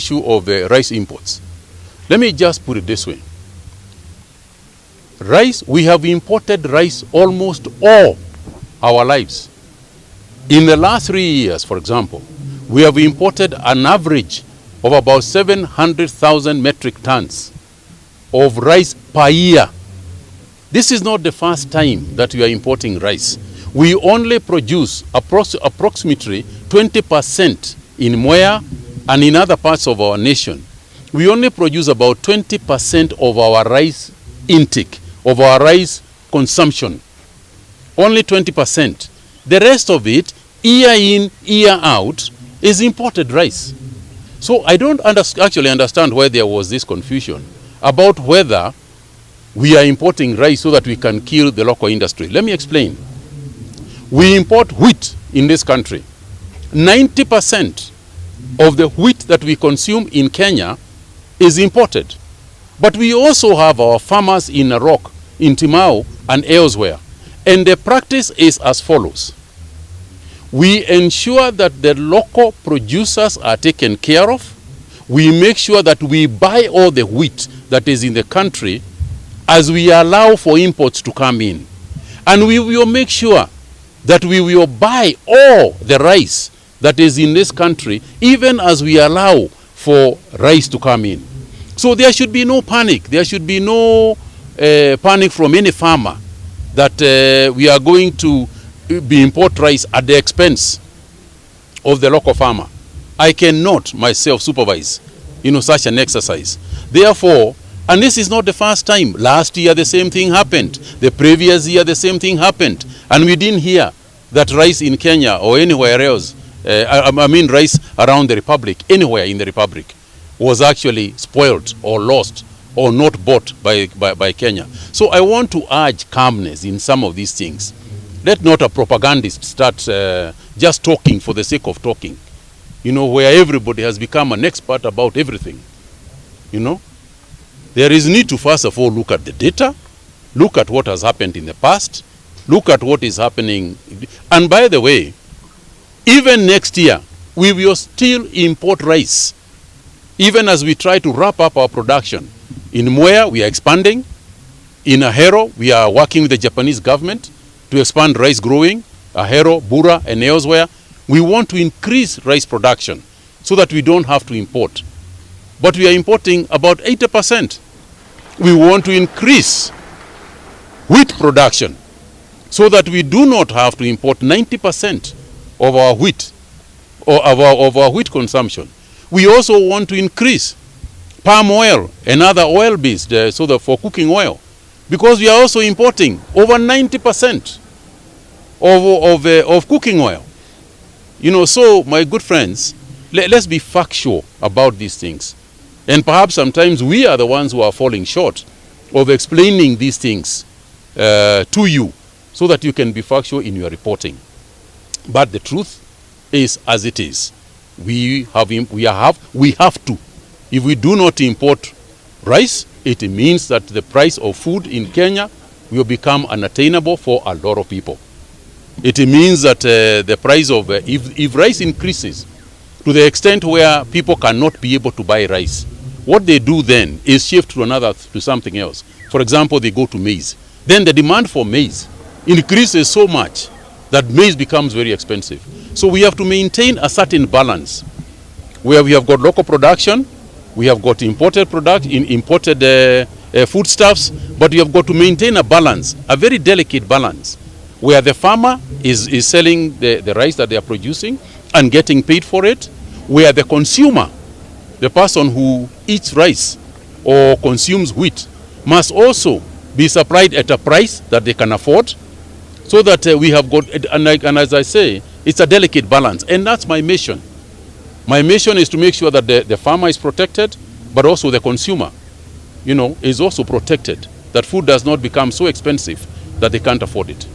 issue of rice imports. Let me just put it this way. Rice, we have imported rice almost all our lives. In the last 3 years, for example, we have imported an average of about 700,000 metric tons of rice per year. This is not the first time that we are importing rice. We only produce approximately 20% in Mwea and in other parts of our nation. We only produce about 20% of our rice intake, of our rice consumption. Only 20%. The rest of it, year in, year out, is imported rice. So I don't actually understand why there was this confusion about whether we are importing rice so that we can kill the local industry. Let me explain. We import wheat in this country. 90% of the wheat that we consume in Kenya is imported. But we also have our farmers in Narok, in Timau, and elsewhere. And the practice is as follows. We ensure that the local producers are taken care of. We make sure that we buy all the wheat that is in the country as we allow for imports to come in. And we will make sure that we will buy all the rice that is in this country, even as we allow for rice to come in. So there should be no panic. There should be no panic from any farmer that we are going to be import rice at the expense of the local farmer. I cannot myself supervise, such an exercise. Therefore, and this is not the first time. Last year the same thing happened. The previous year the same thing happened. And we didn't hear that rice in Kenya or anywhere else, rice around the Republic, anywhere in the Republic, was actually spoiled or lost or not bought by Kenya. So I want to urge calmness in some of these things. Let not a propagandist start just talking for the sake of talking, where everybody has become an expert about everything. There is need to first of all look at the data, look at what has happened in the past, look at what is happening. And by the way, even next year, we will still import rice, even as we try to wrap up our production. In Mwea, we are expanding. In Ahero, we are working with the Japanese government to expand rice growing, Ahero, Bura, and elsewhere. We want to increase rice production so that we don't have to import. But we are importing about 80%. We want to increase wheat production so that we do not have to import 90% of our wheat or of our wheat consumption. We also want to increase palm oil and other oil-based for cooking oil, because we are also importing over 90% of cooking oil. So my good friends, let's be factual about these things. And perhaps sometimes we are the ones who are falling short of explaining these things to you so that you can be factual in your reporting. But the truth is as it is. We have to. If we do not import rice, it means that the price of food in Kenya will become unattainable for a lot of people. It means that the price of, if rice increases to the extent where people cannot be able to buy rice, what they do then is shift to something else. For example, they go to maize. Then the demand for maize increases so much that maize becomes very expensive. So we have to maintain a certain balance where we have got local production, we have got imported foodstuffs, but we have got to maintain a balance, a very delicate balance, where the farmer is selling the rice that they are producing and getting paid for it, where the consumer, the person who eats rice or consumes wheat, must also be supplied at a price that they can afford, so that we have got, and as I say, it's a delicate balance. And that's my mission. My mission is to make sure that the farmer is protected, but also the consumer, is also protected, that food does not become so expensive that they can't afford it.